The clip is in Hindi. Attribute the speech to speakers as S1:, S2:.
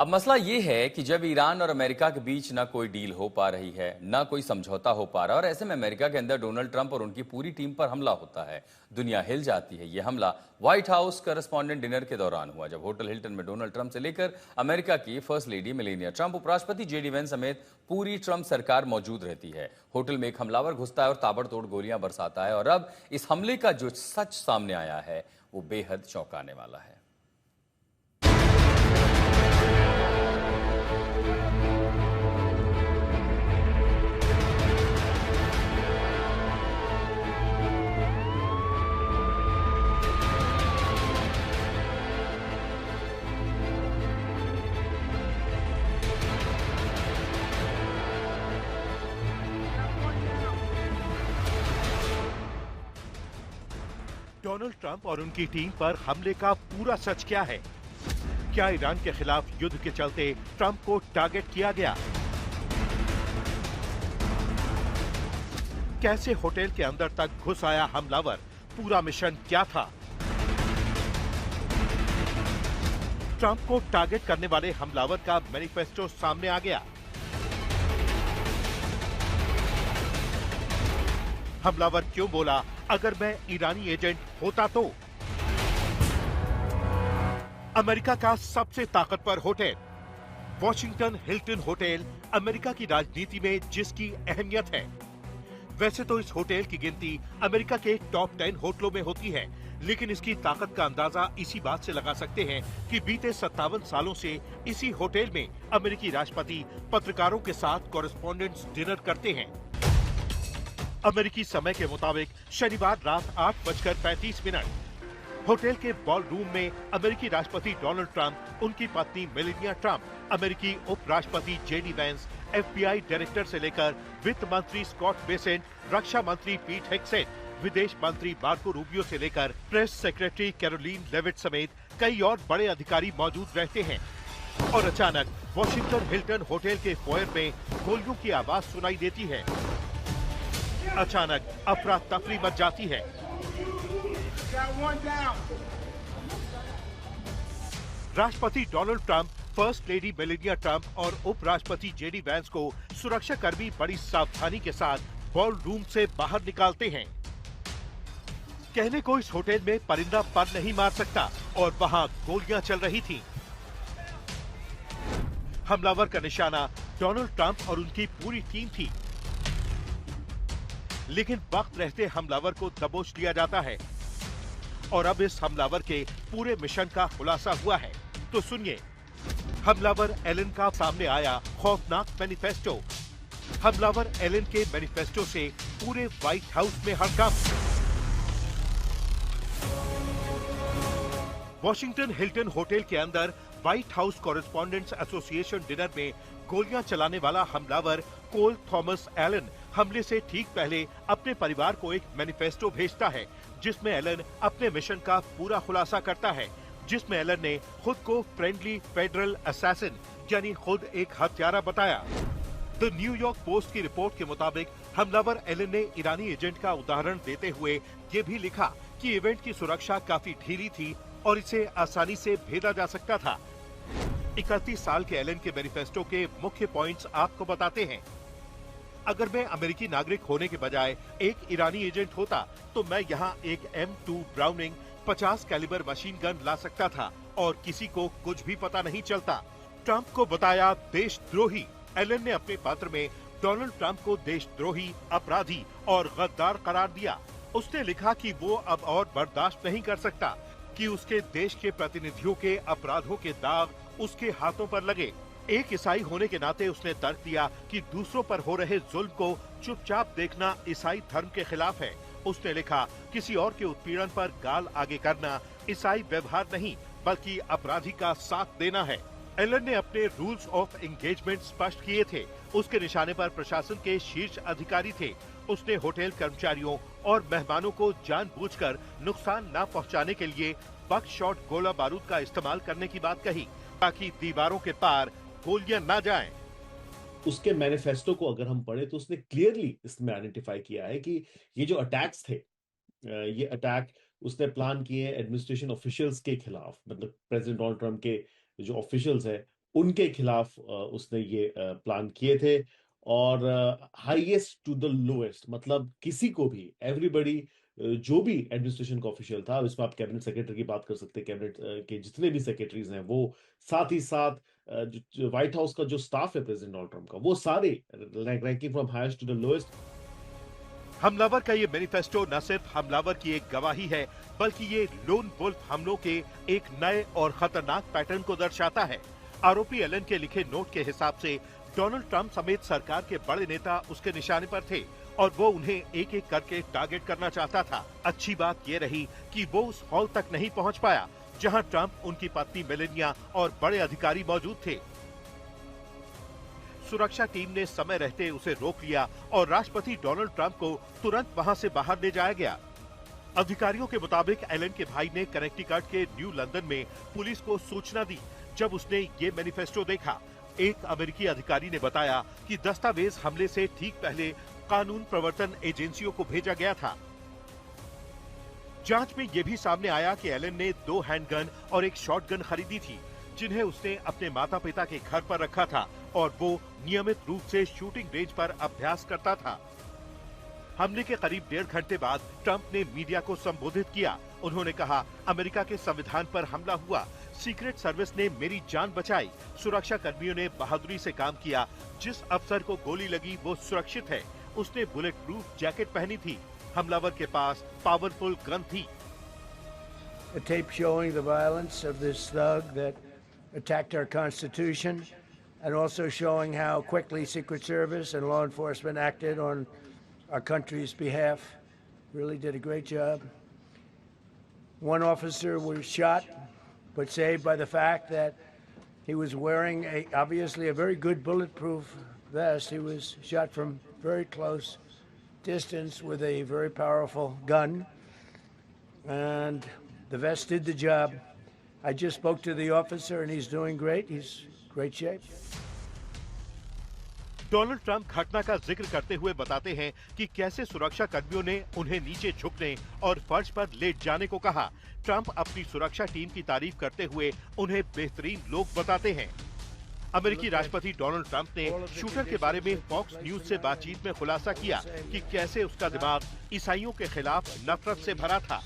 S1: अब मसला ये है कि जब ईरान और अमेरिका के बीच ना कोई डील हो पा रही है, ना कोई समझौता हो पा रहा, और ऐसे में अमेरिका के अंदर डोनाल्ड ट्रंप और उनकी पूरी टीम पर हमला होता है। दुनिया हिल जाती है। यह हमला व्हाइट हाउस करस्पॉन्डेंट डिनर के दौरान हुआ, जब होटल हिल्टन में डोनाल्ड ट्रंप से लेकर अमेरिका की फर्स्ट लेडी मेलेनिया ट्रंप, उपराष्ट्रपति जेडी वेंस समेत पूरी ट्रंप सरकार मौजूद रहती है। होटल में एक हमलावर घुसता है और ताबड़तोड़ गोलियां बरसाता है, और अब इस हमले का जो सच सामने आया है वो बेहद चौंकाने वाला है।
S2: डोनाल्ड ट्रंप और उनकी टीम पर हमले का पूरा सच क्या है? क्या ईरान के खिलाफ युद्ध के चलते ट्रंप को टारगेट किया गया? कैसे होटल के अंदर तक घुस आया हमलावर? पूरा मिशन क्या था? ट्रंप को टारगेट करने वाले हमलावर का मैनिफेस्टो सामने आ गया। हमलावर क्यों बोला, अगर मैं ईरानी एजेंट होता तो? अमेरिका का सबसे ताकतवर hotel Washington Hilton hotel America की राजनीति में जिसकी अहमियत है। वैसे तो इस होटल की गिनती अमेरिका के टॉप 10 होटलों में होती है, लेकिन इसकी ताकत का अंदाजा इसी बात से लगा सकते हैं कि बीते 57 सालों से इसी होटल में अमेरिकी राष्ट्रपति पत्रकारों के साथ कॉरेस्पॉन्डेंट्स डिनर करते हैं। अमेरिकी समय के मुताबिक शनिवार रात 8:35 होटल के बॉल रूम में अमेरिकी राष्ट्रपति डोनाल्ड ट्रंप, उनकी पत्नी मेलेनिया ट्रंप, अमेरिकी उपराष्ट्रपति जेडी वेंस, एफबीआई डायरेक्टर से लेकर वित्त मंत्री स्कॉट बेसेंट, रक्षा मंत्री पीट हेग्सेट, विदेश मंत्री मार्को रूबियो से लेकर प्रेस सेक्रेटरी कैरोलीन लेविट समेत कई और बड़े अधिकारी मौजूद रहते हैं। और अचानक वॉशिंगटन हिल्टन होटल के फोयर में गोलियों की आवाज सुनाई देती है। अचानक अफरा तफरी मच जाती है। राष्ट्रपति Donald Trump, first lady Melania Trump और उपराष्ट्रपति जेडी वेंस को सुरक्षाकर्मी बड़ी सावधानी के साथ बॉल रूम से बाहर निकालते हैं। कहने को इस होटल में परिंदा पर नहीं मार सकता, और वहां गोलियां चल रही थीं। हमलावर का निशाना डोनाल्ड ट्रंप और उनकी पूरी टीम थी, लेकिन वक्त रहते हमलावर को दबोच लिया जाता है। और अब इस हमलावर के पूरे मिशन का खुलासा हुआ है, तो सुनिए। हमलावर एलन का सामने आया खौफनाक मैनिफेस्टो। हमलावर एलन के मैनिफेस्टो से पूरे व्हाइट हाउस में हड़कंप। वॉशिंगटन हिल्टन होटल के अंदर white house correspondents association dinner में गोलियां चलाने वाला हमलावर कोल थॉमस एलन हमले से ठीक पहले अपने परिवार को एक मैनिफेस्टो भेजता है, जिसमें एलन अपने मिशन का पूरा खुलासा करता है, जिसमें एलन ने खुद को फ्रेंडली फेडरल असैसिन यानी खुद एक हत्यारा बताया। द न्यूयॉर्क पोस्ट की रिपोर्ट के मुताबिक हमलावर एलन ने ईरानी एजेंट का उदाहरण देते हुए ये भी लिखा कि इवेंट की सुरक्षा काफी ढीली थी और इसे आसानी से भेदा जा सकता था। 31 साल के एलन के मैनिफेस्टो के मुख्य पॉइंट्स आपको बताते हैं। अगर मैं अमेरिकी नागरिक होने के बजाय एक ईरानी एजेंट होता, तो मैं यहाँ एक M2 Browning 50 calibre machine gun ला सकता था और किसी को कुछ भी पता नहीं चलता। ट्रंप को बताया देशद्रोही। एलन ने अपने पत्र में डोनाल्ड ट्रंप को देशद्रोही, अपराधी और गद्दार करार दिया। उसने लिखा कि वो अब और बर्दाश्त नहीं कर सकता कि उसके देश के प्रतिनिधियों के अपराधों के दाग उसके हाथों पर लगे। एक ईसाई होने के नाते उसने तर्क दिया कि दूसरों पर हो रहे जुल्म को चुपचाप देखना ईसाई धर्म के खिलाफ है। उसने लिखा, किसी और के उत्पीड़न पर गाल आगे करना ईसाई व्यवहार नहीं, बल्कि अपराधी का साथ देना है। एलन ने अपने रूल्स ऑफ एंगेजमेंट स्पष्ट किए थे। उसके निशाने पर प्रशासन के शीर्ष अधिकारी थे। उसने होटल कर्मचारियों और मेहमानों को जानबूझकर नुकसान न पहुंचाने के लिए बकशॉट गोला बारूद का इस्तेमाल करने की बात कही, ताकि दीवारों के पार गोलियां न जाएं।
S3: उसके मैनिफेस्टो को अगर हम पढ़े तो उसने क्लियरली इसमें आइडेंटिफाई किया है कि ये जो अटैक्स थे, ये अटैक उसने प्लान किए एडमिनिस्ट्रेशन ऑफिशियल्स के खिलाफ, मतलब प्रेसिडेंट डोनाल्ड ट्रंप के जो ऑफिशियल्स हैं उनके खिलाफ उसने ये प्लान किए थे और हाईएस्ट टू द लोएस्ट, मतलब किसी को भी, एवरीबॉडी, जो भी एडमिनिस्ट्रेशन का ऑफिशियल था, इसमें आप कैबिनेट सेक्रेटरी की बात कर सकते हैं, कैबिनेट के जितने भी सेक्रेटरीज हैं वो, साथ ही साथ जो व्हाइट हाउस का जो स्टाफ है प्रेसिडेंट डोनाल्ड ट्रंप का, वो सारे ranking from highest to the lowest.
S2: हमलावर का ये मैनिफेस्टो न सिर्फ हमलावर की एक गवाही है, बल्कि ये लोन वुल्फ हमलों के एक नए और खतरनाक पैटर्न को दर्शाता है। आरोपी एलन के लिखे नोट के हिसाब से डोनाल्ड ट्रंप समेत सरकार के बड़े नेता उसके निशाने पर थे और वो उन्हें एक एक करके टारगेट करना चाहता था। अच्छी बात ये रही कि वो उस हॉल तक नहीं पहुंच पाया जहां ट्रंप, उनकी पत्नी मेलेनिया और बड़े अधिकारी मौजूद थे। सुरक्षा टीम ने समय रहते उसे रोक लिया और राष्ट्रपति डोनाल्ड ट्रंप को तुरंत वहां से बाहर ले जाया गया। अधिकारियों के मुताबिक एलन के भाई ने कनेक्टिकट के न्यू लंदन में पुलिस को सूचना दी जब उसने ये मैनिफेस्टो देखा। एक अमेरिकी अधिकारी ने बताया कि दस्तावेज हमले से ठीक पहले कानून प्रवर्तन एजेंसियों को भेजा गया था। जांच में यह भी सामने आया कि एलन ने 2 हैंडगन और एक शॉटगन खरीदी थी, जिन्हें उसने अपने माता पिता के घर पर रखा था और वो नियमित रूप से शूटिंग रेंज पर अभ्यास करता था। हमले के करीब 1.5 घंटे बाद ट्रंप ने मीडिया को संबोधित किया। उन्होंने कहा, अमेरिका के संविधान पर हमला हुआ, सीक्रेट सर्विस ने मेरी जान बचाई, सुरक्षा कर्मियों ने बहादुरी से काम किया, जिस अफसर को गोली लगी वो सुरक्षित है, उसने बुलेट प्रूफ जैकेट पहनी थी, हमलावर के पास पावरफुल गन थी।
S4: A tape showing the violence of this thug that attacked our Constitution, and also showing how quickly Secret Service and law enforcement acted on our country's behalf. Really did a great job. One officer was shot, but saved by the fact that he was wearing obviously a very good bulletproof vest. He was shot from very close distance with a very powerful gun, and the vest did the job. I just spoke to the officer and he's doing great. He's in great shape.
S2: Donald Trump घटना का जिक्र करते हुए बताते हैं कि कैसे सुरक्षा कर्मियों ने उन्हें नीचे झुकने और फर्श पर लेट जाने को कहा। ट्रंप अपनी सुरक्षा टीम की तारीफ करते हुए उन्हें बेहतरीन लोग बताते हैं। अमेरिकी राष्ट्रपति डोनाल्ड ट्रंप ने शूटर के बारे में फॉक्स न्यूज से बातचीत में खुलासा किया कि कैसे उसका दिमाग ईसाइयों के खिलाफ नफरत से भरा था।